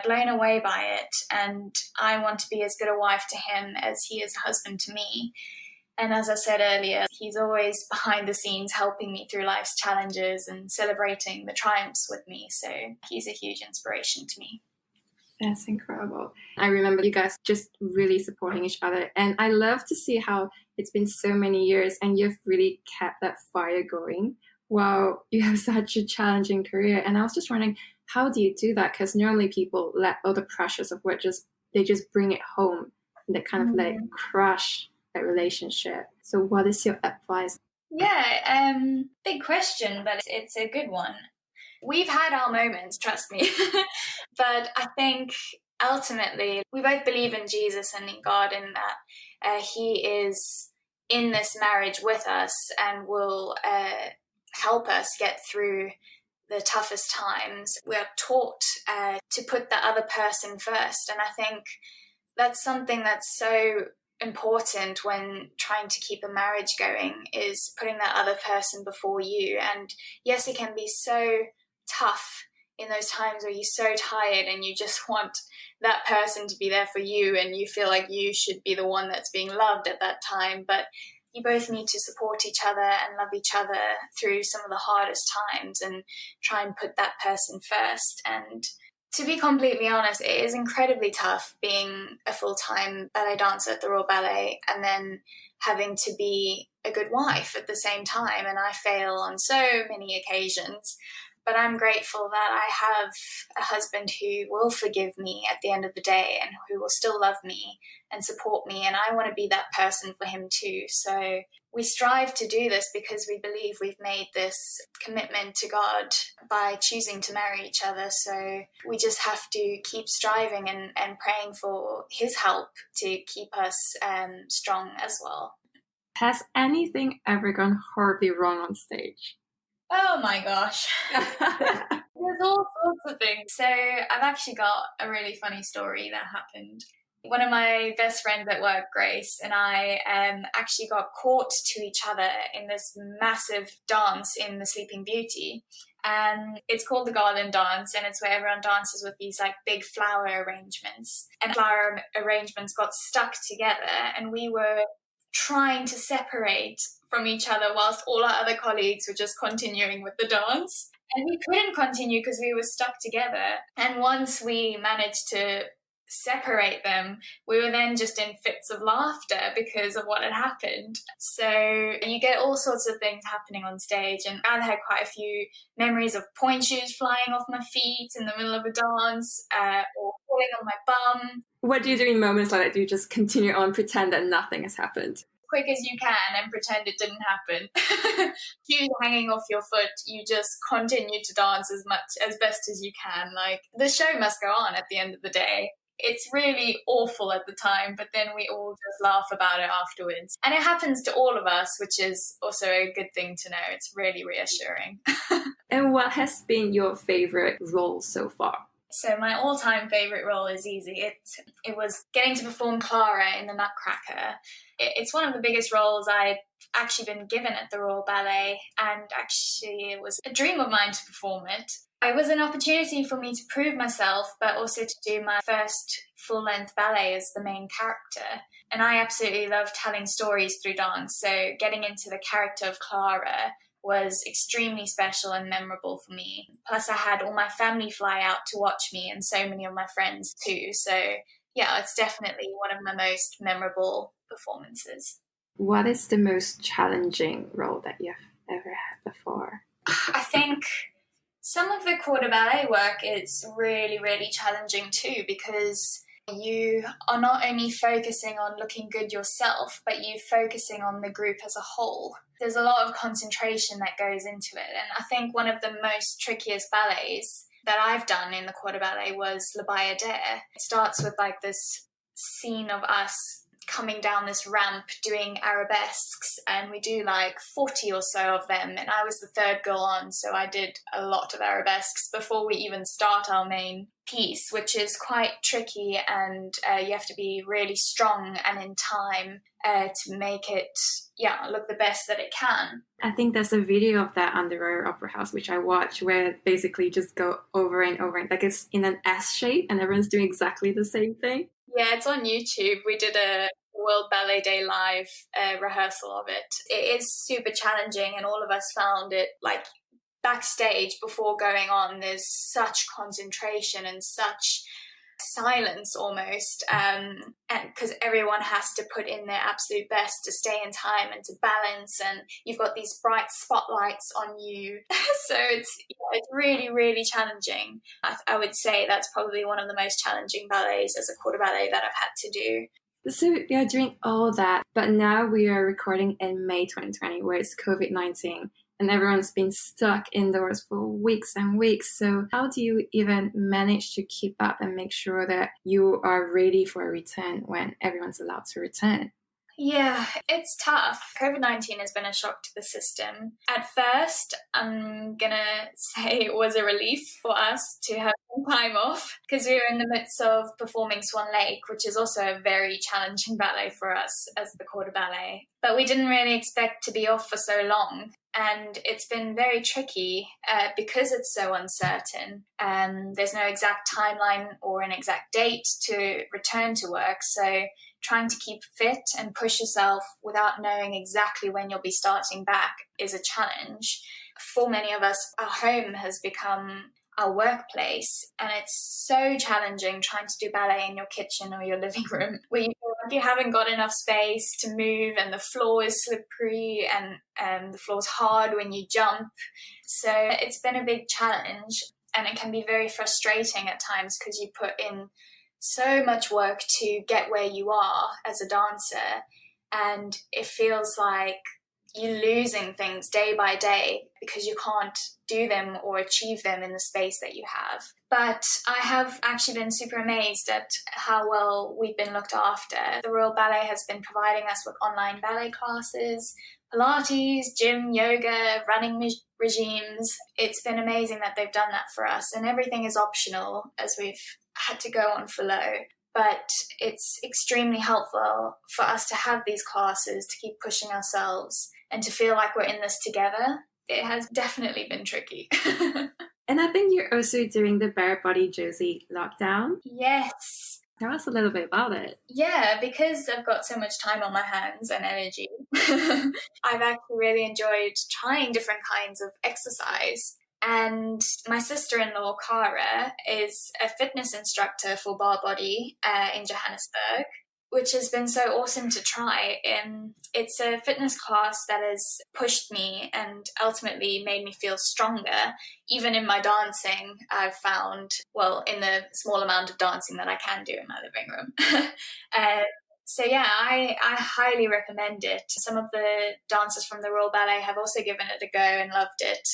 Speaker 1: blown away by it. And I want to be as good a wife to him as he is a husband to me. And as I said earlier, he's always behind the scenes helping me through life's challenges and celebrating the triumphs with me. So he's a huge inspiration to me.
Speaker 2: That's incredible. I remember you guys just really supporting each other. And I love to see how it's been so many years and you've really kept that fire going while you have such a challenging career. And I was just wondering, how do you do that? Because normally people let all the pressures of work they just bring it home and they kind of like crush that relationship. So what is your advice?
Speaker 1: Yeah, big question, but it's a good one. We've had our moments, trust me. But I think ultimately we both believe in Jesus and in God, and that he is in this marriage with us and will help us get through the toughest times. We are taught to put the other person first. And I think that's something that's so important when trying to keep a marriage going, is putting that other person before you. And yes, it can be so tough in those times where you're so tired and you just want that person to be there for you and you feel like you should be the one that's being loved at that time. But you both need to support each other and love each other through some of the hardest times and try and put that person first. And to be completely honest, it is incredibly tough being a full-time ballet dancer at the Royal Ballet and then having to be a good wife at the same time. And I fail on so many occasions. But I'm grateful that I have a husband who will forgive me at the end of the day and who will still love me and support me. And I want to be that person for him too. So we strive to do this because we believe we've made this commitment to God by choosing to marry each other. So we just have to keep striving and praying for his help to keep us strong as well.
Speaker 2: Has anything ever gone horribly wrong on stage?
Speaker 1: Oh my gosh. There's all sorts of things. So I've actually got a really funny story that happened. One of my best friends at work, Grace, and I actually got caught to each other in this massive dance in the Sleeping Beauty. And it's called the Garden Dance, and it's where everyone dances with these like big flower arrangements. And flower arrangements got stuck together, and we were trying to separate from each other whilst all our other colleagues were just continuing with the dance. And we couldn't continue because we were stuck together. And once we managed to separate them, we were then just in fits of laughter because of what had happened. So you get all sorts of things happening on stage, and I've had quite a few memories of point shoes flying off my feet in the middle of a dance, or falling on my bum.
Speaker 2: What do you do in moments like that? Do you just continue on, pretend that nothing has happened?
Speaker 1: Quick as you can and pretend it didn't happen. Shoes hanging off your foot, you just continue to dance as best as you can. Like, the show must go on at the end of the day. It's really awful at the time, but then we all just laugh about it afterwards. And it happens to all of us, which is also a good thing to know. It's really reassuring.
Speaker 2: And what has been your favorite role so far?
Speaker 1: So my all-time favorite role is easy. It was getting to perform Clara in The Nutcracker. It's one of the biggest roles I'd actually been given at the Royal Ballet, and actually it was a dream of mine to perform it. It was an opportunity for me to prove myself, but also to do my first full-length ballet as the main character. And I absolutely love telling stories through dance, so getting into the character of Clara was extremely special and memorable for me. Plus, I had all my family fly out to watch me, and so many of my friends too. So yeah, it's definitely one of my most memorable performances.
Speaker 2: What is the most challenging role that you've ever had before?
Speaker 1: I think some of the quarter ballet work is really, really challenging too, because you are not only focusing on looking good yourself, but you're focusing on the group as a whole. There's a lot of concentration that goes into it. And I think one of the most trickiest ballets that I've done in the quarter ballet was Le Bayadere. It starts with like this scene of us coming down this ramp doing arabesques, and we do like 40 or so of them, and I was the third girl on, so I did a lot of arabesques before we even start our main piece, which is quite tricky, and you have to be really strong and in time to make it look the best that it can.
Speaker 2: I think there's a video of that on the Royal Opera House which I watch, where it basically just go over and over, like it's in an S shape and everyone's doing exactly the same thing.
Speaker 1: Yeah, it's on YouTube. We did a World Ballet Day live rehearsal of it. It is super challenging, and all of us found it like backstage before going on. There's such concentration and such silence almost, and because everyone has to put in their absolute best to stay in time and to balance, and you've got these bright spotlights on you. So it's really, really challenging. I would say that's probably one of the most challenging ballets as a quarter ballet that I've had to do.
Speaker 2: So you're doing all that, but now we are recording in May 2020, where it's COVID-19, and everyone's been stuck indoors for weeks and weeks. So how do you even manage to keep up and make sure that you are ready for a return when everyone's allowed to return?
Speaker 1: Yeah, it's tough. COVID-19 has been a shock to the system. At first, I'm going to say it was a relief for us to have some time off, because we were in the midst of performing Swan Lake, which is also a very challenging ballet for us as the quarter ballet. But we didn't really expect to be off for so long. And it's been very tricky because it's so uncertain. There's no exact timeline or an exact date to return to work. So trying to keep fit and push yourself without knowing exactly when you'll be starting back is a challenge. For many of us, our home has become our workplace, and it's so challenging trying to do ballet in your kitchen or your living room, where you feel like you haven't got enough space to move, and the floor is slippery, and the floor's hard when you jump. So it's been a big challenge, and it can be very frustrating at times because you put in so much work to get where you are as a dancer, and it feels like you're losing things day by day because you can't do them or achieve them in the space that you have. But I have actually been super amazed at how well we've been looked after. The Royal Ballet has been providing us with online ballet classes, Pilates, gym, yoga, running regimes. It's been amazing that they've done that for us, and everything is optional as we've had to go on furlough. But it's extremely helpful for us to have these classes, to keep pushing ourselves and to feel like we're in this together. It has definitely been tricky.
Speaker 2: And I think you're also doing the Bare Body Josie lockdown.
Speaker 1: Yes.
Speaker 2: Tell us a little bit about it.
Speaker 1: Yeah, because I've got so much time on my hands and energy, I've actually really enjoyed trying different kinds of exercise. And my sister-in-law, Cara, is a fitness instructor for Bar Body in Johannesburg, which has been so awesome to try. It's a fitness class that has pushed me and ultimately made me feel stronger. Even in my dancing, I've found, well, in the small amount of dancing that I can do in my living room. So yeah, I highly recommend it. Some of the dancers from the Royal Ballet have also given it a go and loved it.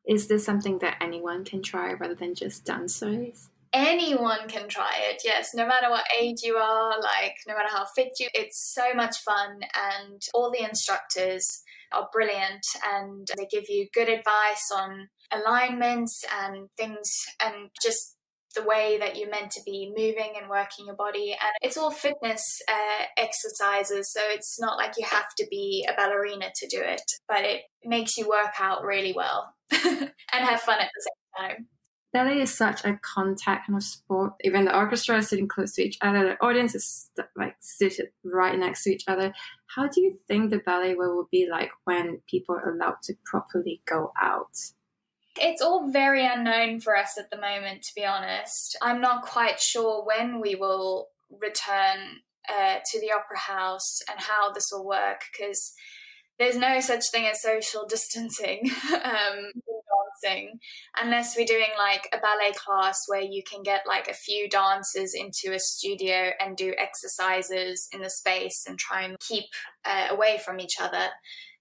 Speaker 2: Is this something that anyone can try rather than just dancers?
Speaker 1: Anyone can try it, yes, no matter what age you are, like no matter how fit you, it's so much fun, and all the instructors are brilliant and they give you good advice on alignments and things and just the way that you're meant to be moving and working your body. And it's all fitness exercises, so it's not like you have to be a ballerina to do it, but it makes you work out really well and have fun at the same time.
Speaker 2: Ballet is such a contact kind of sport. Even the orchestra is sitting close to each other. The audience is like seated right next to each other. How do you think the ballet will be like when people are allowed to properly go out?
Speaker 1: It's all very unknown for us at the moment, to be honest. I'm not quite sure when we will return to the opera house and how this will work, because there's no such thing as social distancing in dancing, unless we're doing like a ballet class where you can get like a few dancers into a studio and do exercises in the space and try and keep away from each other.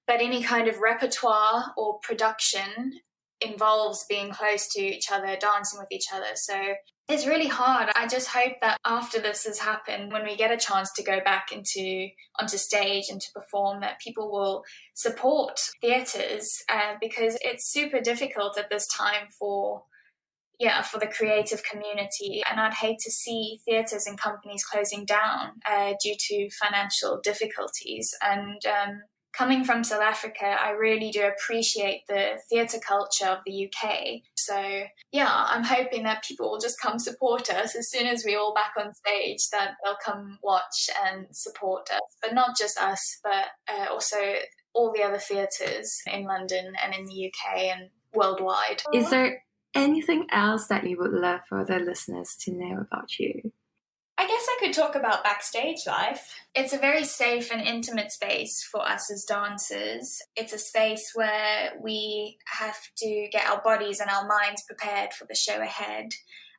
Speaker 1: But any kind of repertoire or production involves being close to each other, dancing with each other. So it's really hard. I just hope that after this has happened, when we get a chance to go back onto stage and to perform, that people will support theatres because it's super difficult at this time for the creative community. And I'd hate to see theatres and companies closing down due to financial difficulties. And coming from South Africa, I really do appreciate the theatre culture of the UK. So, yeah, I'm hoping that people will just come support us as soon as we're all back on stage, that they'll come watch and support us. But not just us, but also all the other theatres in London and in the UK and worldwide.
Speaker 2: Is there anything else that you would love for the listeners to know about you?
Speaker 1: I guess I could talk about Backstage life. It's a very safe and intimate space for us as dancers. It's a space where we have to get our bodies and our minds prepared for the show ahead.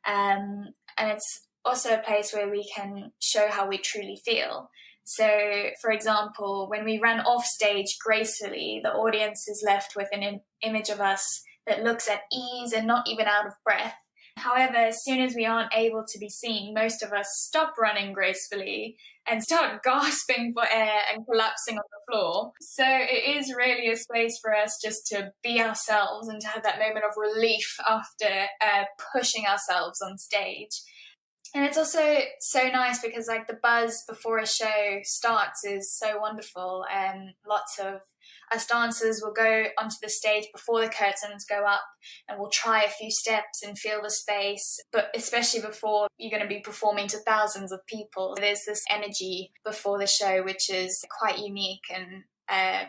Speaker 1: And it's also a place where we can show how we truly feel. So, for example, when we run off stage gracefully, the audience is left with an image of us that looks at ease and not even out of breath. However, as soon as we aren't able to be seen, most of us stop running gracefully and start gasping for air and collapsing on the floor. So it is really a space for us just to be ourselves and to have that moment of relief after pushing ourselves on stage. And it's also so nice because like the buzz before a show starts is so wonderful, and lots of us dancers will go onto the stage before the curtains go up and we'll try a few steps and feel the space, but especially before you're going to be performing to thousands of people. There's this energy before the show which is quite unique and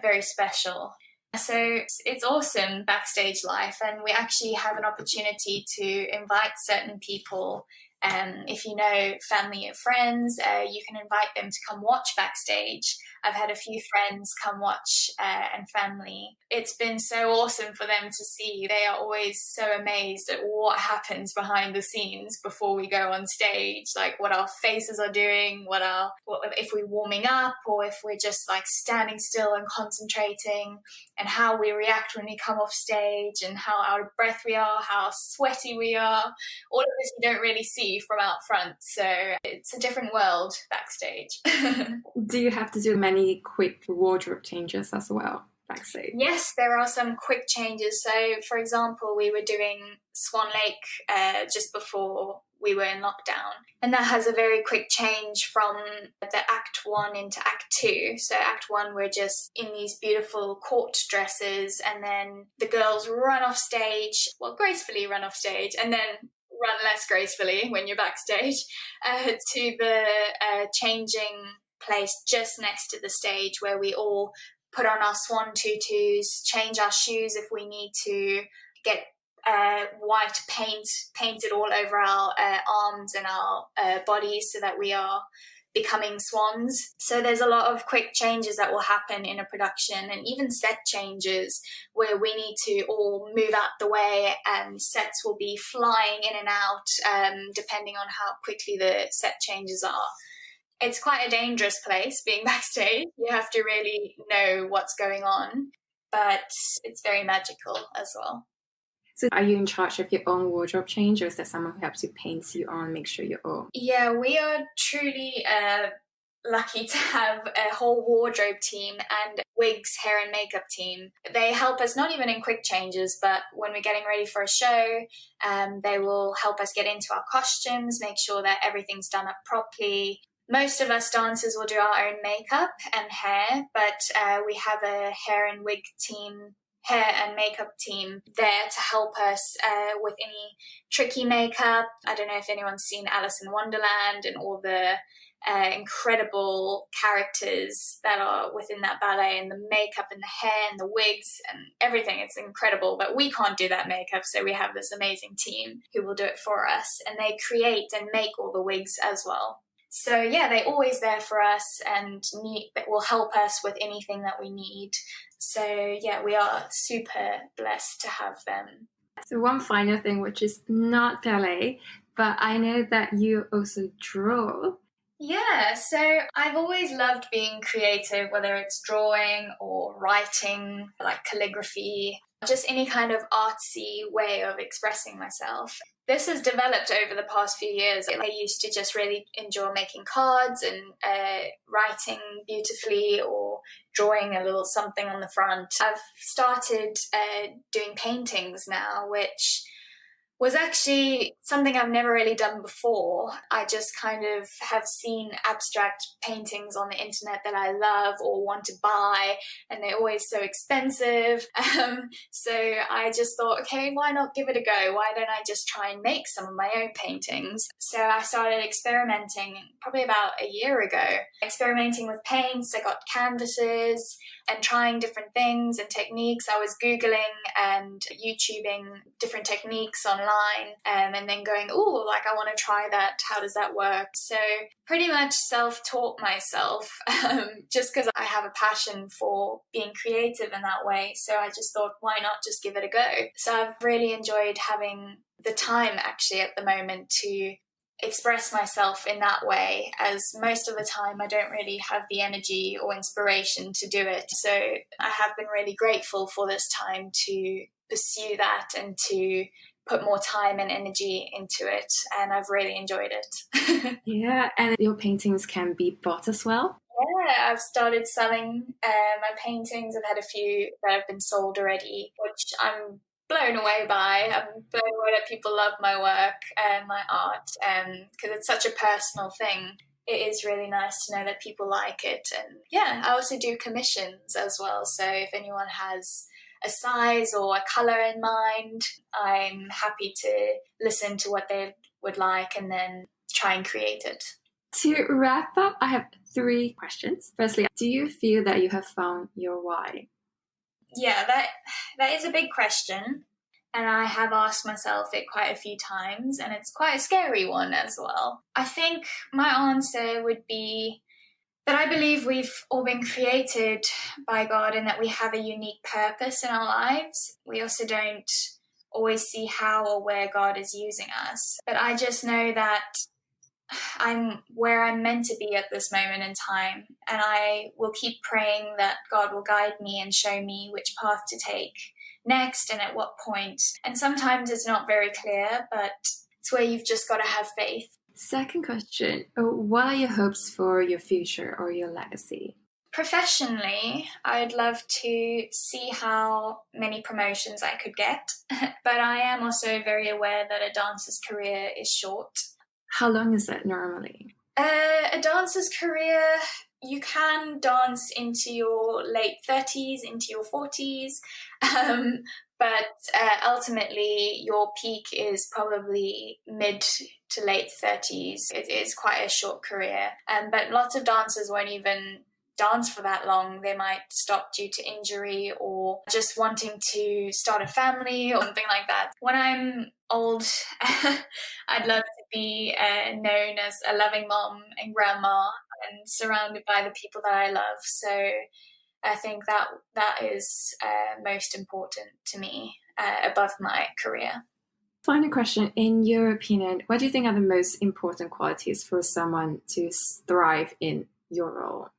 Speaker 1: very special. So it's awesome, Backstage life, and we actually have an opportunity to invite certain people. If you know family or friends, you can invite them to come watch Backstage. I've had a few friends come watch and family. It's been so awesome for them to see. They are always so amazed at what happens behind the scenes before we go on stage, like what our faces are doing, what if we're warming up or if we're just like standing still and concentrating, and how we react when we come off stage and how out of breath we are, how sweaty we are. All of this you don't really see from out front. So it's a different world backstage.
Speaker 2: Do you have to do many quick wardrobe changes as well backstage?
Speaker 1: Yes, there are some quick changes. So, for example, we were doing Swan Lake just before we were in lockdown, and that has a very quick change from the Act 1 into Act 2. So Act 1, we're just in these beautiful court dresses, and then the girls run off stage, well, gracefully run off stage, and then run less gracefully when you're backstage to the changing place just next to the stage, where we all put on our swan tutus, change our shoes if we need to, get white paint painted all over our arms and our bodies so that we are becoming swans. So there's a lot of quick changes that will happen in a production, and even set changes where we need to all move out the way and sets will be flying in and out depending on how quickly the set changes are. It's quite a dangerous place being backstage. You have to really know what's going on, but it's very magical as well.
Speaker 2: So are you in charge of your own wardrobe change, or is there someone who helps you paint you on, make sure you're all?
Speaker 1: Yeah, we are truly lucky to have a whole wardrobe team and wigs, hair and makeup team. They help us not even in quick changes, but when we're getting ready for a show, they will help us get into our costumes, make sure that everything's done up properly. Most of us dancers will do our own makeup and hair, but we have a hair and makeup team there to help us with any tricky makeup. I don't know if anyone's seen Alice in Wonderland and all the incredible characters that are within that ballet, and the makeup and the hair and the wigs and everything. It's incredible, but we can't do that makeup, so we have this amazing team who will do it for us, and they create and make all the wigs as well. So yeah, they're always there for us and will help us with anything that we need. So yeah, we are super blessed to have them.
Speaker 2: So one final thing, which is not ballet, but I know that you also draw.
Speaker 1: Yeah, so I've always loved being creative, whether it's drawing or writing, like calligraphy, just any kind of artsy way of expressing myself. This has developed over the past few years. I used to just really enjoy making cards and writing beautifully or drawing a little something on the front. I've started doing paintings now, which was actually something I've never really done before. I just kind of have seen abstract paintings on the internet that I love or want to buy, and they're always so expensive. So I just thought, okay, why not give it a go? Why don't I just try and make some of my own paintings? So I started experimenting probably about a year ago, experimenting with paints. I got canvases and trying different things and techniques. I was Googling and YouTubing different techniques online, and then going, oh, like I want to try that. How does that work? So pretty much self-taught myself just because I have a passion for being creative in that way. So I just thought, why not just give it a go? So I've really enjoyed having the time actually at the moment to express myself in that way, as most of the time I don't really have the energy or inspiration to do it. So I have been really grateful for this time to pursue that and to put more time and energy into it, and I've really enjoyed it.
Speaker 2: Yeah, and your paintings can be bought as well?
Speaker 1: Yeah, I've started selling my paintings. I've had a few that have been sold already, which I'm blown away by. I'm blown away that people love my work and my art, because it's such a personal thing. It is really nice to know that people like it. And yeah, I also do commissions as well. So if anyone has a size or a colour in mind, I'm happy to listen to what they would like and then try and create it.
Speaker 2: To wrap up, I have 3 questions. Firstly, do you feel that you have found your why?
Speaker 1: Yeah, that is a big question, and I have asked myself it quite a few times, and it's quite a scary one as well. I think my answer would be But I believe we've all been created by God and that we have a unique purpose in our lives. We also don't always see how or where God is using us. But I just know that I'm where I'm meant to be at this moment in time. And I will keep praying that God will guide me and show me which path to take next and at what point. And sometimes it's not very clear, but it's where you've just got to have faith.
Speaker 2: Second question, what are your hopes for your future or your legacy?
Speaker 1: Professionally, I'd love to see how many promotions I could get, but I am also very aware that a dancer's career is short.
Speaker 2: How long is that normally?
Speaker 1: A dancer's career, you can dance into your late 30s, into your 40s, but ultimately your peak is probably mid to late 30s. It is quite a short career, but lots of dancers won't even dance for that long. They might stop due to injury or just wanting to start a family or something like that. When I'm old, I'd love to be known as a loving mom and grandma and surrounded by the people that I love. So I think that is most important to me above my career.
Speaker 2: Final question. In your opinion, what do you think are the most important qualities for someone to thrive in your role?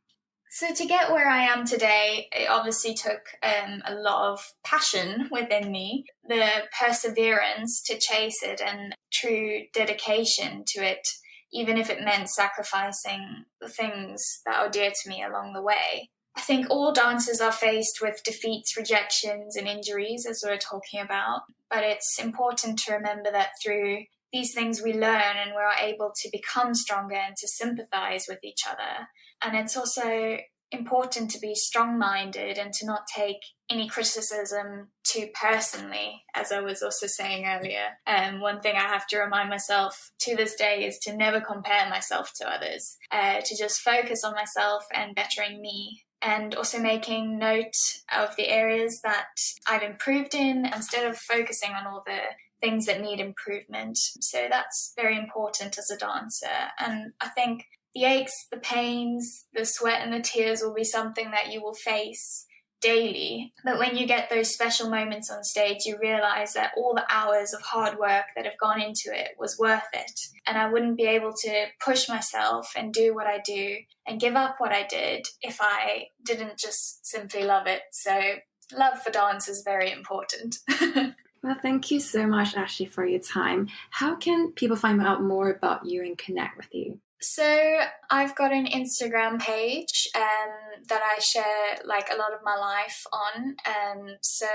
Speaker 1: So to get where I am today, it obviously took a lot of passion within me, the perseverance to chase it and true dedication to it, even if it meant sacrificing the things that are dear to me along the way. I think all dancers are faced with defeats, rejections, and injuries, as we're talking about, but it's important to remember that through these things we learn and we're able to become stronger and to sympathize with each other. And it's also important to be strong-minded and to not take any criticism too personally, as I was also saying earlier. One thing I have to remind myself to this day is to never compare myself to others, to just focus on myself and bettering me, and also making note of the areas that I've improved in instead of focusing on all the things that need improvement. So that's very important as a dancer. And I think the aches, the pains, the sweat and the tears will be something that you will face daily. But when you get those special moments on stage, you realize that all the hours of hard work that have gone into it was worth it. And I wouldn't be able to push myself and do what I do and give up what I did if I didn't just simply love it. So love for dance is very important.
Speaker 2: Well, thank you so much, Ashley, for your time. How can people find out more about you and connect with you?
Speaker 1: So I've got an Instagram page that I share like a lot of my life on. So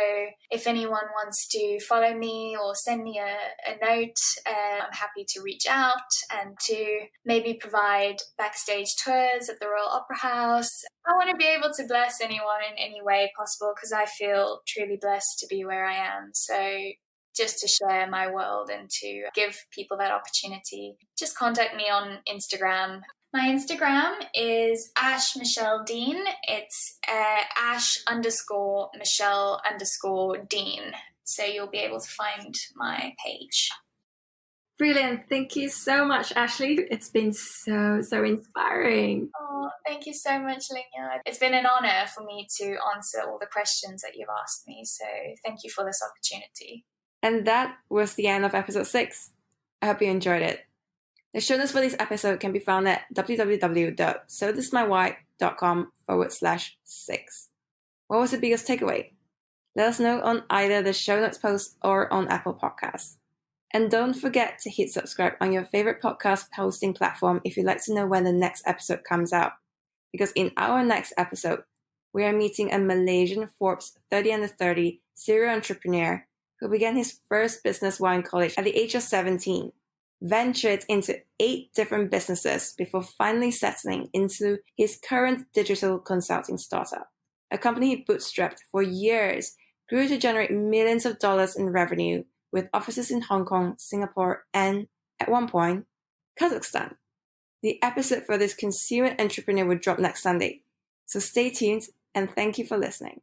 Speaker 1: if anyone wants to follow me or send me a note, I'm happy to reach out and to maybe provide backstage tours at the Royal Opera House. I want to be able to bless anyone in any way possible because I feel truly blessed to be where I am. So just to share my world and to give people that opportunity, just contact me on Instagram. My Instagram is Ash Michelle Dean. It's Ash_Michelle_Dean. So you'll be able to find my page.
Speaker 2: Brilliant. Thank you so much, Ashley. It's been so inspiring.
Speaker 1: Oh, thank you so much, Linya. It's been an honor for me to answer all the questions that you've asked me. So thank you for this opportunity.
Speaker 2: And that was the end of episode 6. I hope you enjoyed it. The show notes for this episode can be found at www.sothismywhy.com/6. What was the biggest takeaway? Let us know on either the show notes post or on Apple Podcasts. And don't forget to hit subscribe on your favorite podcast hosting platform if you'd like to know when the next episode comes out. Because in our next episode, we are meeting a Malaysian Forbes 30 under 30 serial entrepreneur who began his first business while in college at the age of 17, ventured into 8 different businesses before finally settling into his current digital consulting startup. A company he bootstrapped for years, grew to generate millions of dollars in revenue with offices in Hong Kong, Singapore, and, at one point, Kazakhstan. The episode for this consumer entrepreneur will drop next Sunday, so stay tuned and thank you for listening.